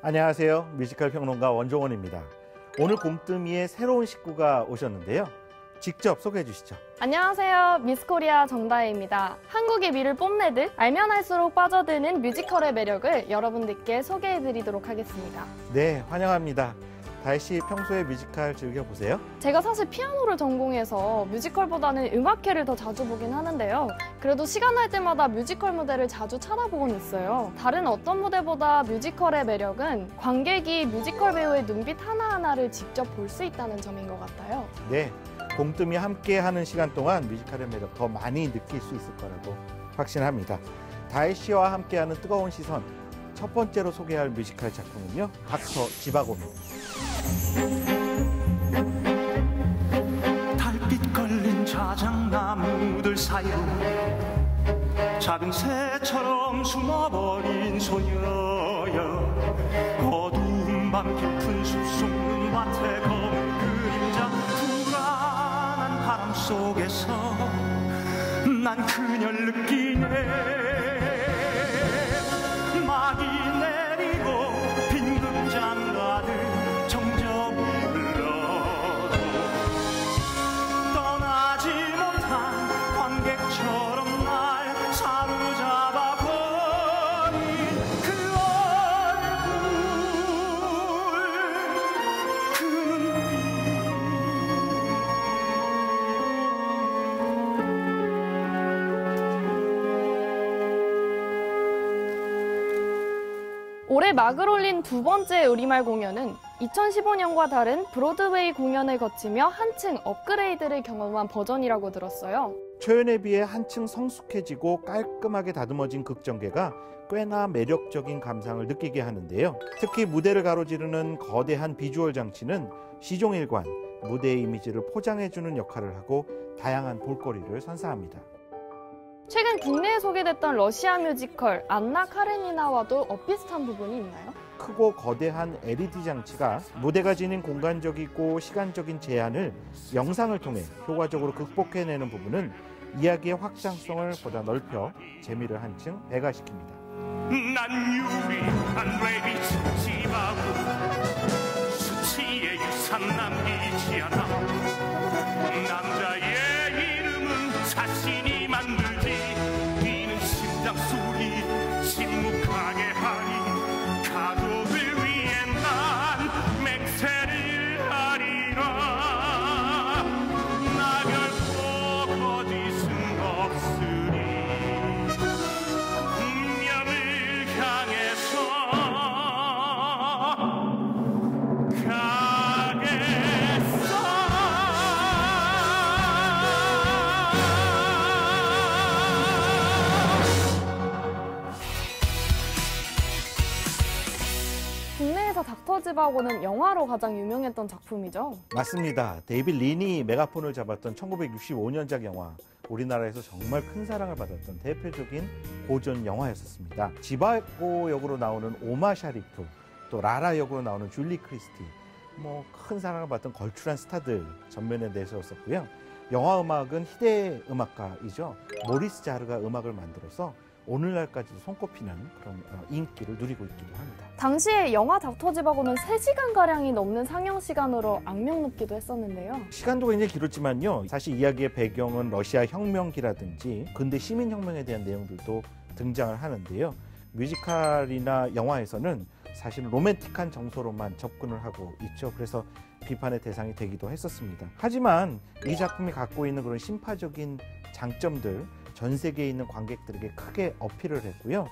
안녕하세요. 뮤지컬 평론가 원종원입니다. 오늘 곰뜨미의 새로운 식구가 오셨는데요. 직접 소개해 주시죠. 안녕하세요. 미스코리아 정다혜입니다. 한국의 미를 뽐내듯 알면 할수록 빠져드는 뮤지컬의 매력을 여러분들께 소개해 드리도록 하겠습니다. 네, 환영합니다. 다혜 씨 평소에 뮤지컬 즐겨보세요? 제가 사실 피아노를 전공해서 뮤지컬보다는 음악회를 더 자주 보긴 하는데요. 그래도 시간 날 때마다 뮤지컬 무대를 자주 찾아보곤 있어요. 다른 어떤 무대보다 뮤지컬의 매력은 관객이 뮤지컬 배우의 눈빛 하나하나를 직접 볼 수 있다는 점인 것 같아요. 네, 곰뜨미 함께하는 시간 동안 뮤지컬의 매력 더 많이 느낄 수 있을 거라고 확신합니다. 다혜 씨와 함께하는 뜨거운 시선, 첫 번째로 소개할 뮤지컬 작품은요, 닥터 지바고입니다. 달빛 걸린 자작나무들 사이로 작은 새처럼 숨어버린 소녀여, 어두운 밤 깊은 숲속 눈밭에 검은 그림자, 불안한 바람 속에서 난 그녀를 느끼네. 막이 내리고 빈 극장 가득 정적이 흘러도 떠나지 못한 관객처럼 날 사로잡아버린 그 얼굴, 그 눈빛. 올해 막을 올린 두 번째 우리말 공연은 2015년과 다른 브로드웨이 공연을 거치며 한층 업그레이드를 경험한 버전이라고 들었어요. 초연에 비해 한층 성숙해지고 깔끔하게 다듬어진 극전개가 꽤나 매력적인 감상을 느끼게 하는데요. 특히 무대를 가로지르는 거대한 비주얼 장치는 시종일관 무대의 이미지를 포장해주는 역할을 하고 다양한 볼거리를 선사합니다. 최근 국내에 소개됐던 러시아 뮤지컬 안나 카레니나와도 엇비슷한 부분이 있나요? 크고 거대한 LED 장치가 무대가 지닌 공간적이고 시간적인 제한을 영상을 통해 효과적으로 극복해내는 부분은 이야기의 확장성을 보다 넓혀 재미를 한층 배가시킵니다. 난 유리한 레비스 지바고, 수치의 유산 남기지 않아. 남자의 이름은 자신이 만들지. 뛰는 심장 소리 침묵하게 하니 가족을 위해 난 맹세를 하리라. 나 결코 거짓은 없으리. 운명을 향해서 가겠어. 국내에서 닥터 지바고는 영화로 가장 유명했던 작품이죠. 맞습니다. 데이빗 린이 메가폰을 잡았던 1965년작 영화, 우리나라에서 정말 큰 사랑을 받았던 대표적인 고전 영화였었습니다. 지바고 역으로 나오는 오마 샤리프, 또 라라 역으로 나오는 줄리 크리스티, 큰 사랑을 받던 걸출한 스타들 전면에 내세웠었고요. 영화 음악은 희대의 음악가이죠. 모리스 자르가 음악을 만들어서 오늘날까지도 손꼽히는 그런 인기를 누리고 있기도 합니다. 당시에 영화 닥터 지바고는 3시간가량이 넘는 상영 시간으로 악명 높기도 했었는데요. 시간도 굉장히 길었지만요. 사실 이야기의 배경은 러시아 혁명기라든지 근대 시민혁명에 대한 내용들도 등장을 하는데요. 뮤지컬이나 영화에서는 사실 로맨틱한 정서로만 접근을 하고 있죠. 그래서 비판의 대상이 되기도 했었습니다. 하지만 이 작품이 갖고 있는 그런 신파적인 장점들, 전 세계에 있는 관객들에게 크게 어필을 했고요.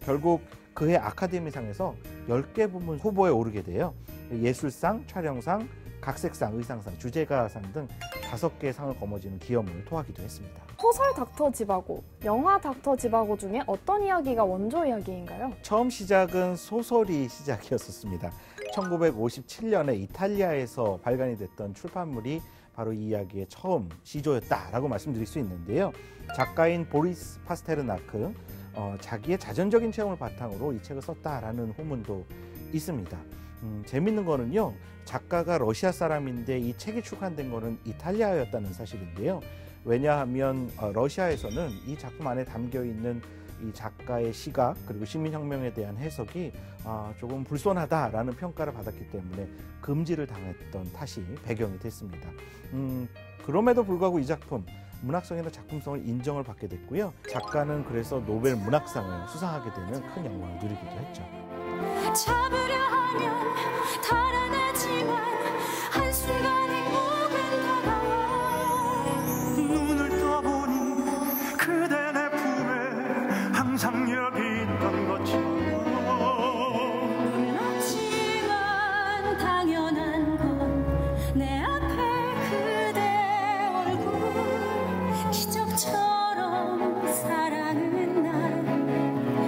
결국 그해 아카데미상에서 10개 부문 후보에 오르게 돼요. 예술상, 촬영상, 각색상, 의상상, 주제가상 등 5개의 상을 거머쥐는 기염을 토하기도 했습니다. 소설 닥터 지바고, 영화 닥터 지바고 중에 어떤 이야기가 원조 이야기인가요? 처음 시작은 소설이 시작이었었습니다. 1957년에 이탈리아에서 발간이 됐던 출판물이 바로 이 이야기의 처음 시조였다라고 말씀드릴 수 있는데요. 작가인 보리스 파스테르나크, 자기의 자전적인 체험을 바탕으로 이 책을 썼다라는 후문도 있습니다. 재밌는 거는요, 작가가 러시아 사람인데 이 책이 출간된 거는 이탈리아였다는 사실인데요. 왜냐하면 러시아에서는 이 작품 안에 담겨 있는 이 작가의 시각 그리고 시민혁명에 대한 해석이 조금 불손하다라는 평가를 받았기 때문에 금지를 당했던 탓이 배경이 됐습니다. 그럼에도 불구하고 이 작품 문학성이나 작품성을 인정을 받게 됐고요. 작가는 그래서 노벨 문학상을 수상하게 되는 큰 영광을 누리기도 했죠. 잡으려 하면 달아나지만 한순간 행복은 다가와 눈을 떠보니 그대 내 품에 항상 여기 있던 것처럼 놀랍지만 당연한 건 내 앞에 그대 얼굴 기적처럼 사랑은 날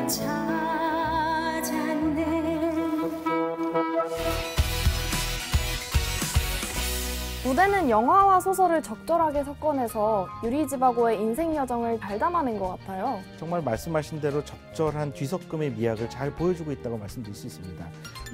찾았네. 무대는 영화와 소설을 적절하게 섞어내서 유리지바고의 인생 여정을 잘 담아낸 것 같아요. 정말 말씀하신 대로 적절한 뒤섞음의 미학을 잘 보여주고 있다고 말씀드릴 수 있습니다.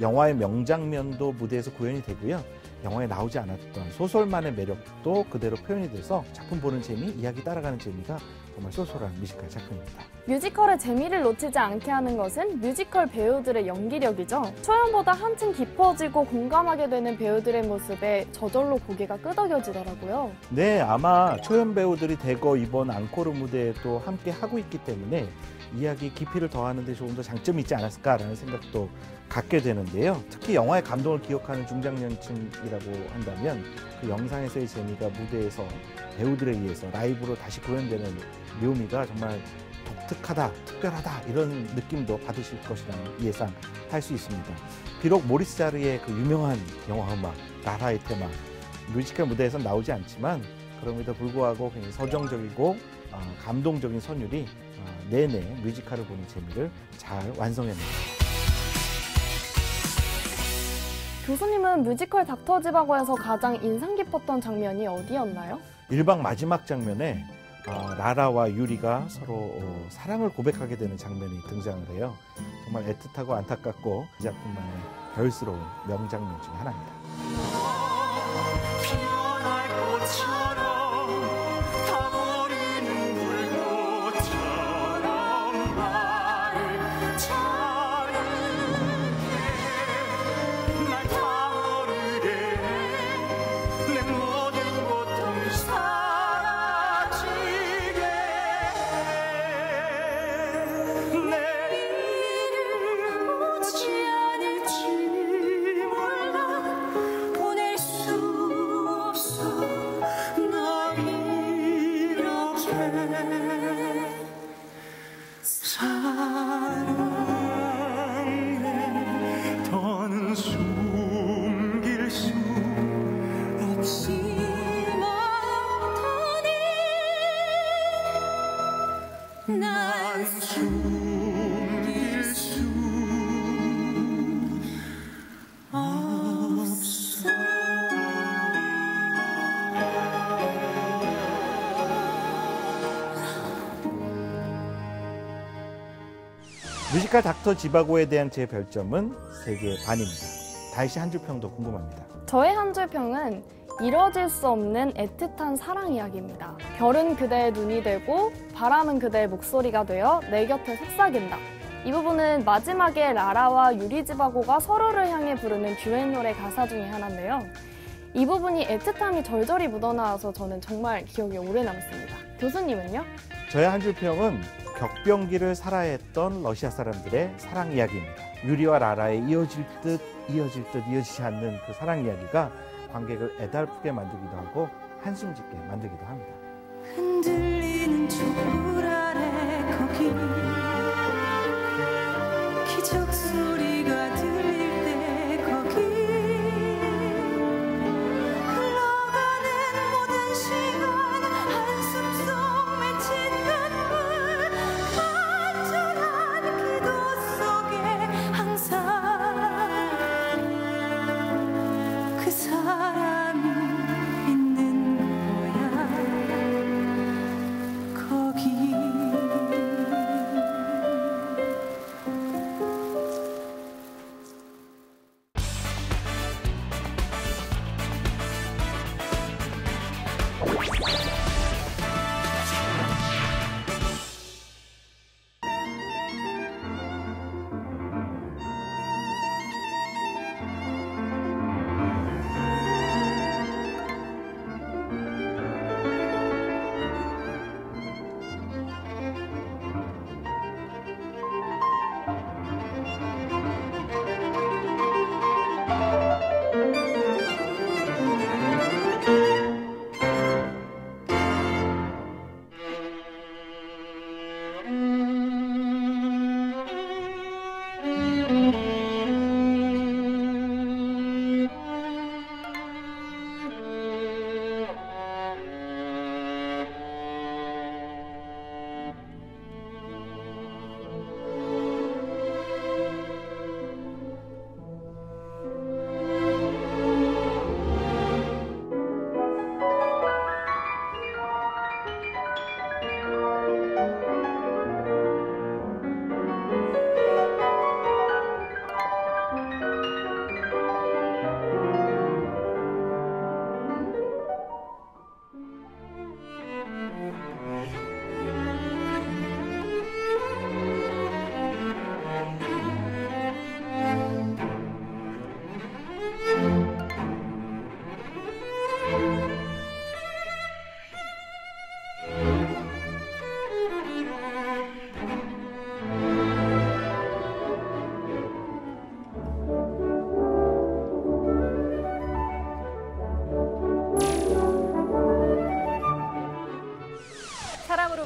영화의 명장면도 무대에서 구현이 되고요. 영화에 나오지 않았던 소설만의 매력도 그대로 표현이 돼서 작품 보는 재미, 이야기 따라가는 재미가 정말 쏠쏠한 뮤지컬 작품입니다. 뮤지컬의 재미를 놓치지 않게 하는 것은 뮤지컬 배우들의 연기력이죠. 초연보다 한층 깊어지고 공감하게 되는 배우들의 모습에 저절로 고개가 끄덕여지더라고요. 네, 아마 초연 배우들이 대거 이번 앙코르 무대에도 함께 하고 있기 때문에 이야기 깊이를 더하는 데 조금 더 장점이 있지 않았을까라는 생각도 갖게 되는데요. 특히 영화의 감동을 기억하는 중장년층이라고 한다면 그 영상에서의 재미가 무대에서 배우들에 의해서 라이브로 다시 구현되는 묘미가 정말 독특하다, 특별하다 이런 느낌도 받으실 것이라는 예상할 수 있습니다. 비록 모리스 자르의 그 유명한 영화 음악, 라라의 테마, 뮤지컬 무대에서 나오지 않지만 그럼에도 불구하고 굉장히 서정적이고 감동적인 선율이 내내 뮤지컬을 보는 재미를 잘 완성해냅니다. 교수님은 뮤지컬 닥터지바고에서 가장 인상 깊었던 장면이 어디였나요? 1박 마지막 장면에 라라와 유리가 서로 사랑을 고백하게 되는 장면이 등장을 해요. 정말 애틋하고 안타깝고 이 작품만의 별스러운 명장면 중에 하나입니다. 피어날 꽃처럼 타버리는 불꽃처럼 나를 자르게 날 타오르게 내 모든 고통 사라지게 내일은 오지 않을지 몰라 보낼 수 없어 널 이렇게 사랑해 더는 숨길 수 없지만 더는 난 숨길 수 없어. 뮤지컬 닥터 지바고에 대한 제 별점은 3개 반입니다. 다혜 씨 한 줄 평도 궁금합니다. 저의 한 줄 평은 이뤄질 수 없는 애틋한 사랑 이야기입니다. 별은 그대의 눈이 되고 바람은 그대의 목소리가 되어 내 곁에 속삭인다. 이 부분은 마지막에 라라와 유리지바고가 서로를 향해 부르는 듀엣 노래 가사 중에 하나인데요. 이 부분이 애틋함이 절절히 묻어나와서 저는 정말 기억에 오래 남습니다. 교수님은요? 저의 한 줄 평은 격변기를 살아야 했던 러시아 사람들의 사랑 이야기입니다. 유리와 라라의 이어질 듯 이어지지 않는 그 사랑 이야기가 관객을 애달프게 만들기도 하고 한숨 짓게 만들기도 합니다. 흔들리는 촛불 아래 거기 기적 소리가 들릴 때 거기 흘러가는 모든 시간 한숨 속 맺힌 눈물 간절한 기도 속에 항상 그 사람이 있는 거야 거기.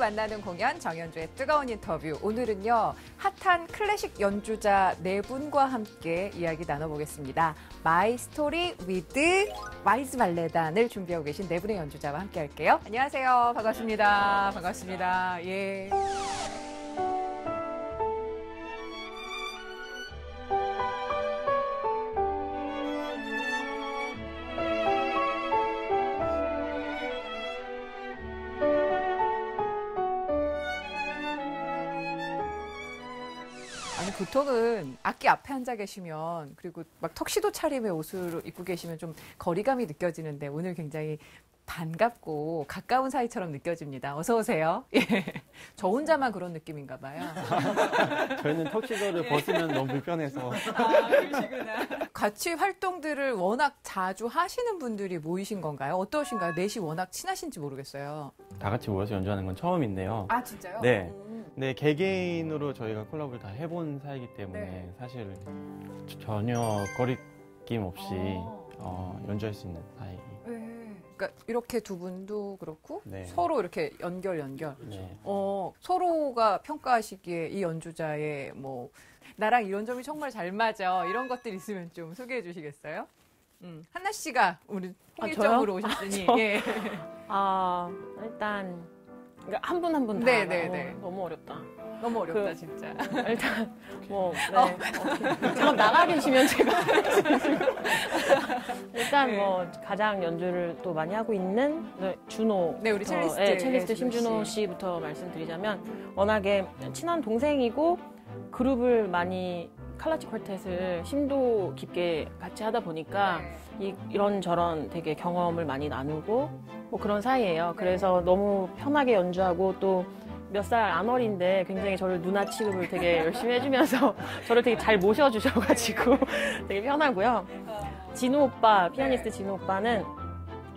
만나는 공연 정연주의 뜨거운 인터뷰. 오늘은요, 핫한 클래식 연주자 네 분과 함께 이야기 나눠보겠습니다. 마이 스토리 위드 와이즈 발레단을 준비하고 계신 네 분의 연주자와 함께 할게요. 안녕하세요. 반갑습니다. 반갑습니다. 예. 아니, 보통은 악기 앞에 앉아 계시면 그리고 막 턱시도 차림의 옷을 입고 계시면 좀 거리감이 느껴지는데 오늘 굉장히 반갑고 가까운 사이처럼 느껴집니다. 어서 오세요. 예. 저 혼자만 그런 느낌인가 봐요. 저희는 턱시도를 벗으면 너무 불편해서. 그러시구나. 같이 활동들을 워낙 자주 하시는 분들이 모이신 건가요? 어떠신가요? 넷이 워낙 친하신지 모르겠어요. 다 같이 모여서 연주하는 건 처음인데요. 아, 진짜요? 네. 네, 개개인으로 저희가 콜라보를 다 해본 사이기 때문에 네. 사실 전혀 거리낌 없이 연주할 수 있는 사이. 네. 그러니까 이렇게 두 분도 그렇고 네. 서로 이렇게 연결. 네. 서로가 평가하시기에 이 연주자의 뭐 나랑 이런 점이 정말 잘 맞아 이런 것들 있으면 좀 소개해 주시겠어요? 한나 씨가 우리 홍일점으로 오셨으니. 예. 일단 한 분 한 분 다. 네네네. 너무 어렵다. 너무 어렵다 진짜. 일단 잠깐 나가 계시면 제가 일단 뭐 가장 연주를 또 많이 하고 있는 준호. 네, 우리 첼리스트. 첼리스트 심준호 씨부터 말씀드리자면 워낙에 친한 동생이고 그룹을 많이 칼라치 쿼텟을 심도 깊게 같이 하다 보니까 이런저런 되게 경험을 많이 나누고 뭐 그런 사이예요. 그래서 너무 편하게 연주하고 또 몇 살 안 어린데 굉장히 저를 누나 취급을 되게 열심히 해주면서 저를 되게 잘 모셔주셔가지고 되게 편하고요. 진우 오빠, 피아니스트 진우 오빠는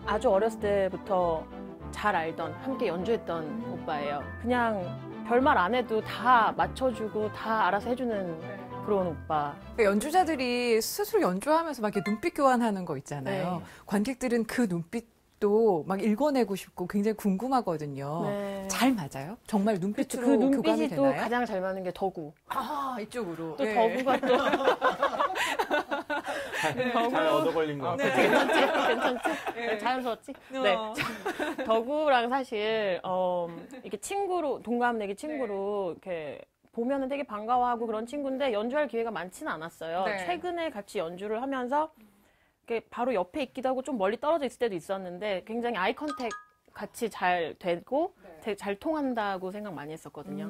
아주 어렸을 때부터 잘 알던, 함께 연주했던 오빠예요. 그냥 별말 안 해도 다 맞춰주고 다 알아서 해주는 그런 오빠. 그러니까 연주자들이 스스로 연주하면서 막 이렇게 눈빛 교환하는 거 있잖아요. 네. 관객들은 그 눈빛도 막 읽어내고 싶고 굉장히 궁금하거든요. 네. 잘 맞아요? 정말 눈빛으로 그 눈빛이 교감이 또 되나요? 가장 잘 맞는 게 덕우. 아, 이쪽으로. 또 예. 덕우가 또 잘 얻어 걸린 것 같아요. 괜찮지? 네, 자연스럽지? 네. 덕우랑 사실 이렇게 친구로 동갑내기 친구로 이렇게 보면은 되게 반가워하고 그런 친구인데 연주할 기회가 많지는 않았어요. 네. 최근에 같이 연주를 하면서 이렇게 바로 옆에 있기도 하고 좀 멀리 떨어져 있을 때도 있었는데 굉장히 아이 컨택 같이 잘 되고 되게 잘 통한다고 생각 많이 했었거든요.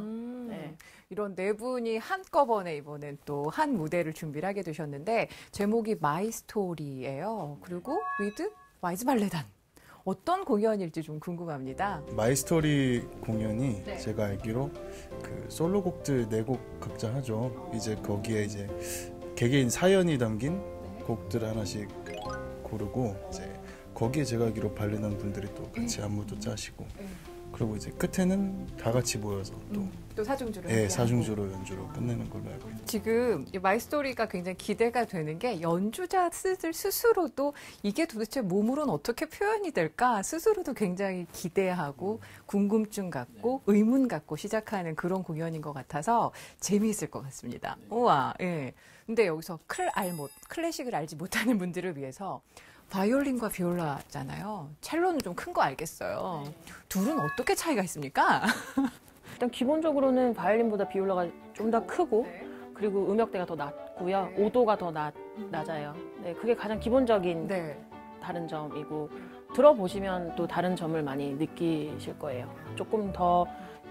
네. 이런 네 분이 한꺼번에 이번엔 또 한 무대를 준비를 하게 되셨는데 제목이 마이 스토리예요. 그리고 위드 와이즈 발레단. 어떤 공연일지 좀 궁금합니다. 마이스토리 공연이 네. 제가 알기로 그 솔로곡들 4곡 각자 하죠. 이제 거기에 이제 개개인 사연이 담긴 곡들 하나씩 고르고 이제 거기에 제가 알기로 발레단 분들이 또 같이 안무도 짜시고 그리고 이제 끝에는 다 같이 모여서 또 사중주로. 예, 사중주로 연주로 끝내는 걸로 알고 있습니다. 지금 이 마이스토리가 굉장히 기대가 되는 게 연주자들 스스로도 이게 도대체 몸으로는 어떻게 표현이 될까 스스로도 굉장히 기대하고 궁금증 갖고 의문 갖고 시작하는 그런 공연인 것 같아서 재미있을 것 같습니다. 우와, 예. 근데 여기서 클래식을 알지 못하는 분들을 위해서 바이올린과 비올라잖아요. 첼로는 좀 큰 거 알겠어요. 둘은 어떻게 차이가 있습니까? 일단 기본적으로는 바이올린보다 비올라가 좀 더 크고 그리고 음역대가 더 낮고요. 오도가 더 낮아요. 네, 그게 가장 기본적인 네. 다른 점이고 들어보시면 또 다른 점을 많이 느끼실 거예요. 조금 더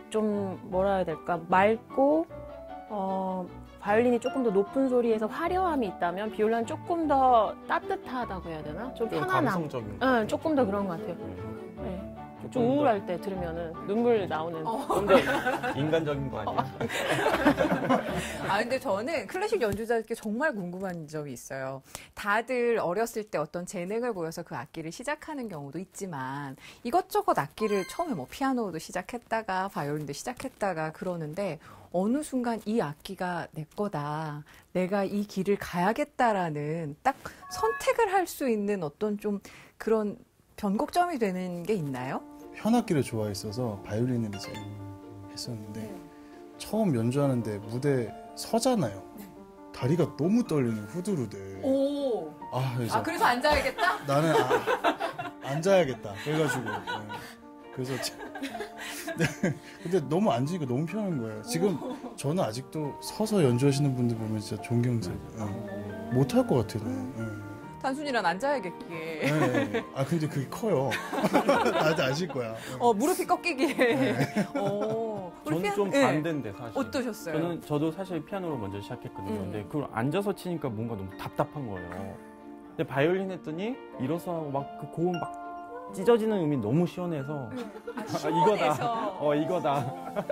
좀 뭐라 해야 될까 맑고 바이올린이 조금 더 높은 소리에서 화려함이 있다면 비올라는 조금 더 따뜻하다고 해야 되나? 좀 편안함. 감성적인. 응, 조금 더 그런 것 같아요. 네. 좀 우울할 때 들으면은 눈물 나오는. 근데 인간적인 거 아니에요? 아, 근데 저는 클래식 연주자들께 정말 궁금한 점이 있어요. 다들 어렸을 때 어떤 재능을 보여서 그 악기를 시작하는 경우도 있지만 이것저것 악기를 처음에 뭐 피아노도 시작했다가 바이올린도 시작했다가 그러는데 어느 순간 이 악기가 내 거다. 내가 이 길을 가야겠다라는 딱 선택을 할 수 있는 어떤 좀 그런 변곡점이 되는 게 있나요? 현악기를 좋아했어서 바이올린을 이제 했었는데 처음 연주하는데 무대 서잖아요. 다리가 너무 떨리는 후두루들. 오. 그래서 앉아야겠다? 나는 앉아야겠다. 그래가지고 그래서 근데 너무 앉으니까 너무 편한 거예요. 지금 저는 아직도 서서 연주하시는 분들 보면 진짜 존경스러워요. 못할 것 같아요. 단순이란 앉아야겠기에. 네. 근데 그게 커요. 다들 아실 거야. 무릎이 꺾이기에. 저는 좀 반대인데 사실. 어떠셨어요? 저도 사실 피아노로 먼저 시작했거든요. 근데 그걸 앉아서 치니까 뭔가 너무 답답한 거예요. 근데 바이올린 했더니 일어서 막 그 고음 막 찢어지는 음이 너무 시원해서 시원해서. 이거다.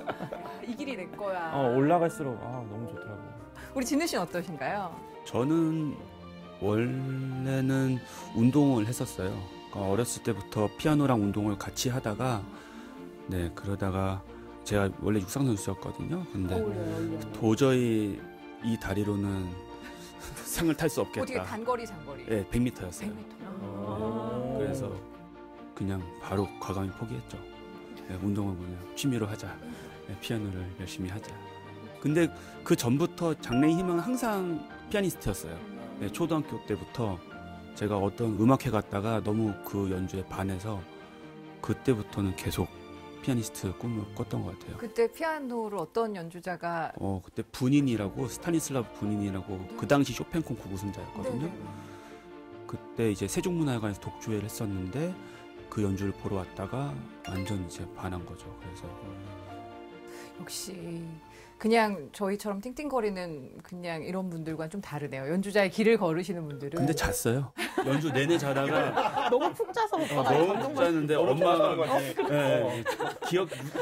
이 길이 내 거야. 올라갈수록 너무 좋더라고요. 우리 진우 씨는 어떠신가요? 저는 원래는 운동을 했었어요. 그러니까 어렸을 때부터 피아노랑 운동을 같이 하다가 그러다가 제가 원래 육상 선수였거든요. 근데 도저히 이 다리로는 상을 탈 수 없겠다. 어떻게 단거리, 장거리? 네, 100m였어요. 100m. 그래서 그냥 바로 과감히 포기했죠. 운동은 그냥 취미로 하자. 피아노를 열심히 하자. 근데 그 전부터 장래의 희망은 항상 피아니스트였어요. 초등학교 때부터 제가 어떤 음악회 갔다가 너무 그 연주에 반해서 그때부터는 계속 피아니스트 꿈을 꿨던 것 같아요. 그때 피아노를 어떤 연주자가? 그때 부닌이라고 스타니슬라브 부닌이라고 그 당시 쇼팽 콩쿠르 우승자였거든요. 그때 이제 세종문화회관에서 독주회를 했었는데 그 연주를 보러 왔다가 완전 이제 반한 거죠. 그래서 역시 그냥 저희처럼 띵띵거리는 그냥 이런 분들과는 좀 다르네요. 연주자의 길을 걸으시는 분들은. 근데 잤어요. 연주 내내 자다가 너무 푹 자서 너무 푹 잤는데 엄마가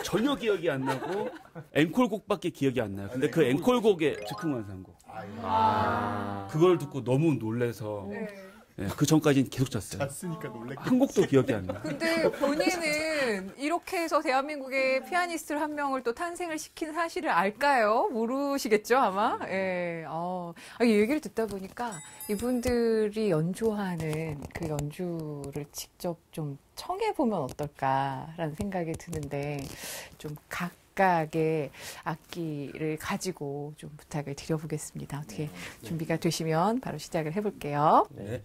전혀 기억이 안 나고 앵콜곡밖에 기억이 안 나요. 근데 그 앵콜곡의 즉흥완성곡. 그걸 듣고 너무 놀래서 그 전까지는 계속 잤어요. 잤으니까 놀랬겠지. 한 곡도 기억이 안 나. 근데 본인은 이렇게 해서 대한민국의 피아니스트 한 명을 또 탄생을 시킨 사실을 알까요? 모르시겠죠, 아마? 이 얘기를 듣다 보니까 이분들이 연주하는 그 연주를 직접 좀 청해보면 어떨까라는 생각이 드는데 좀 각각의 악기를 가지고 좀 부탁을 드려보겠습니다. 어떻게 준비가 되시면 바로 시작을 해볼게요. 네.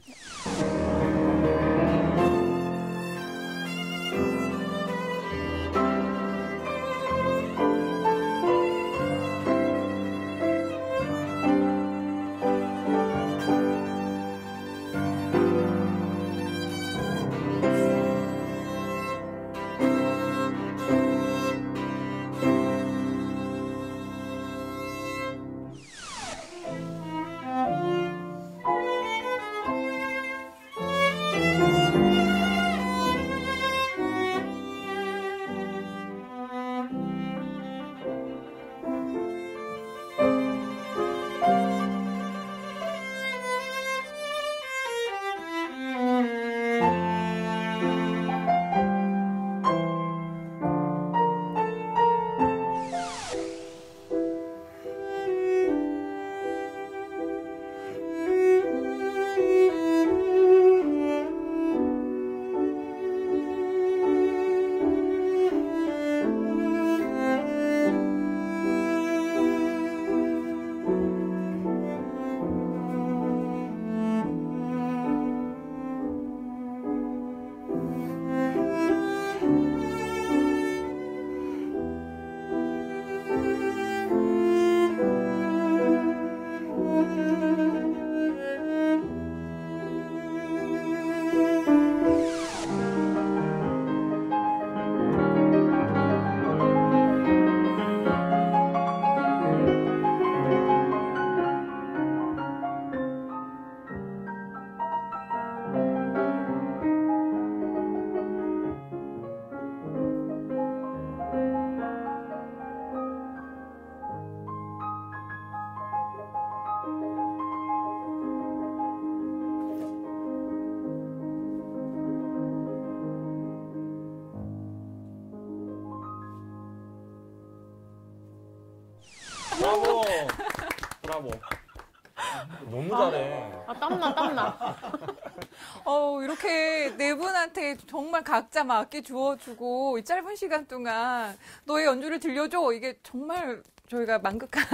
브라보. 너무 잘해. 땀나. 이렇게 네 분한테 정말 각자 맞게 주어주고 이 짧은 시간 동안 너의 연주를 들려줘. 이게 정말 저희가 만극한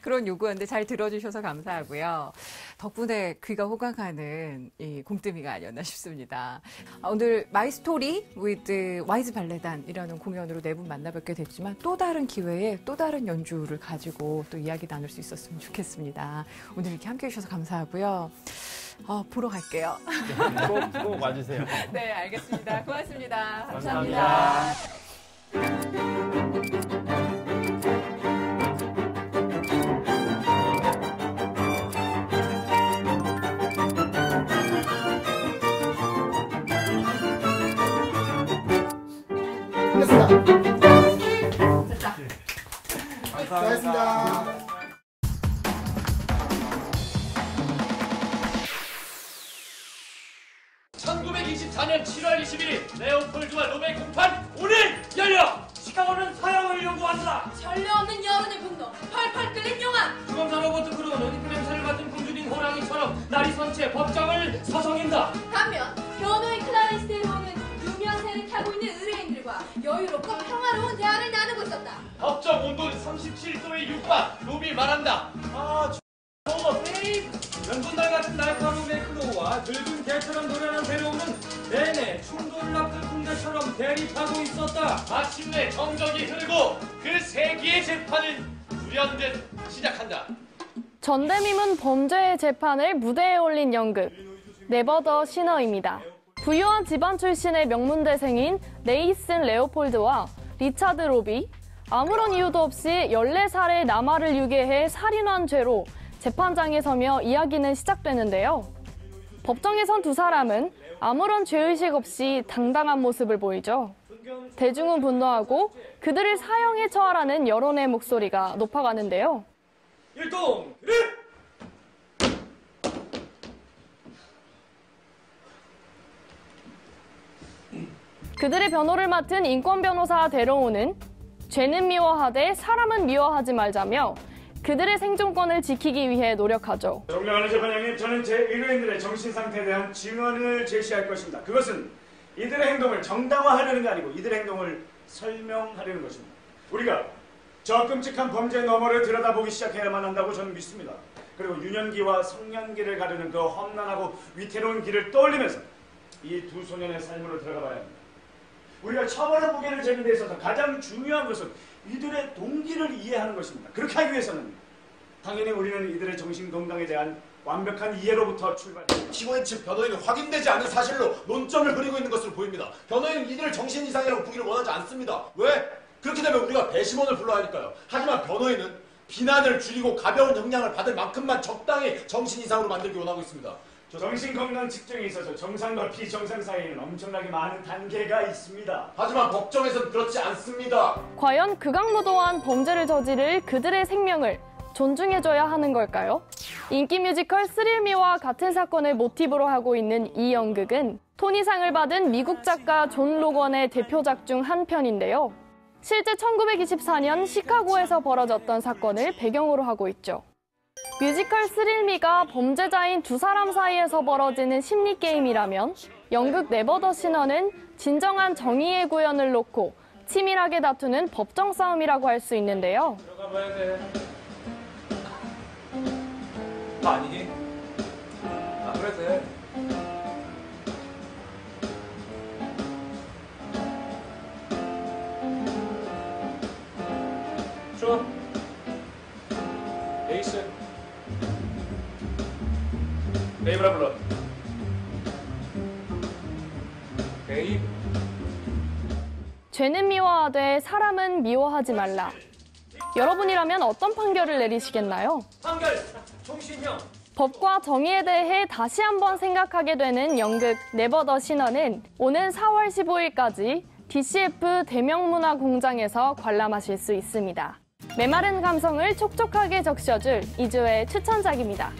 그런 요구였는데 잘 들어주셔서 감사하고요. 덕분에 귀가 호강하는 이 곰뜨미가 아니었나 싶습니다. 오늘 마이 스토리 with 와이즈 발레단이라는 공연으로 네 분 만나뵙게 됐지만 또 다른 기회에 또 다른 연주를 가지고 또 이야기 나눌 수 있었으면 좋겠습니다. 오늘 이렇게 함께해 주셔서 감사하고요. 보러 갈게요. 꼭 와주세요. 네, 알겠습니다. 고맙습니다. 감사합니다. 수고하셨습니다. 1924년 7월 21일 레오폴드와 로베 공판 오늘 열려! 시카고는 사형을 요구한다! 전례 없는 여론의 분노, 펄펄 끓는 용암! 주검사로부터 들어오는 인플루엔서를 맡은 굶주린 호랑이처럼 날이 선체 법정을 서성인다! 반면 변호인 클라렌스 대로는 유명세를 타고 있는 의뢰인들과 여유롭고 평화로운 대화를 나누고 있었다. 법정 온도 37도에 육박! 로비 말한다! 연분달 같은 날카로운 매크로와 늙은 개처럼 노련한 데려오는 내내 충돌을 앞둔 군대처럼 대립하고 있었다. 마침내 정적이 흐르고 그 세기의 재판은 불현듯 시작한다. 전대미문 범죄의 재판을 무대에 올린 연극 네버 더 시너입니다. 부유한 집안 출신의 명문대생인 네이슨 레오폴드와 리차드 로비, 아무런 이유도 없이 14살의 남아를 유괴해 살인한 죄로 재판장에 서며 이야기는 시작되는데요. 법정에선 두 사람은 아무런 죄의식 없이 당당한 모습을 보이죠. 대중은 분노하고 그들을 사형에 처하라는 여론의 목소리가 높아가는데요. 일동! 그들의 변호를 맡은 인권 변호사 데로우는 죄는 미워하되 사람은 미워하지 말자며 그들의 생존권을 지키기 위해 노력하죠. 존경하는 재판장님, 저는 제 의뢰인들의 정신 상태에 대한 증언을 제시할 것입니다. 그것은 이들의 행동을 정당화하려는 게 아니고 이들의 행동을 설명하려는 것입니다. 우리가 저 끔찍한 범죄의 너머를 들여다보기 시작해야만 한다고 저는 믿습니다. 그리고 유년기와 성년기를 가르는 그 험난하고 위태로운 길을 떠올리면서 이 두 소년의 삶으로 들어가 봐야 합니다. 우리가 처벌의 무게를 재는 데 있어서 가장 중요한 것은 이들의 동기를 이해하는 것입니다. 그렇게 하기 위해서는 당연히 우리는 이들의 정신 건강에 대한 완벽한 이해로부터 출발합니다. 피고인 측 변호인은 확인되지 않은 사실로 논점을 그리고 있는 것으로 보입니다. 변호인은 이들을 정신 이상이라고 보기를 원하지 않습니다. 왜? 그렇게 되면 우리가 배심원을 불러야 하니까요. 하지만 변호인은 비난을 줄이고 가벼운 영향을 받을 만큼만 적당히 정신 이상으로 만들기 원하고 있습니다. 정신건강 측정에 있어서 정상과 비정상 사이에는 엄청나게 많은 단계가 있습니다. 하지만 법정에서는 그렇지 않습니다. 과연 극악무도한 범죄를 저지를 그들의 생명을 존중해줘야 하는 걸까요? 인기 뮤지컬 스릴미와 같은 사건을 모티브로 하고 있는 이 연극은 토니상을 받은 미국 작가 존 로건의 대표작 중 한 편인데요. 실제 1924년 시카고에서 벌어졌던 사건을 배경으로 하고 있죠. 뮤지컬 스릴미가 범죄자인 두 사람 사이에서 벌어지는 심리게임이라면 연극 네버 더 시너는 진정한 정의의 구현을 놓고 치밀하게 다투는 법정 싸움이라고 할 수 있는데요. 들어가 봐야 돼. 아니니? 그래 돼. 좋아. 에이스. 베이브라 불러. 베이브. 죄는 미워하되 사람은 미워하지 말라. 여러분이라면 어떤 판결을 내리시겠나요? 판결 종신형. 법과 정의에 대해 다시 한번 생각하게 되는 연극 네버 더 시너는 오는 4월 15일까지 DCF 대명문화공장에서 관람하실 수 있습니다. 메마른 감성을 촉촉하게 적셔줄 2주의 추천작입니다.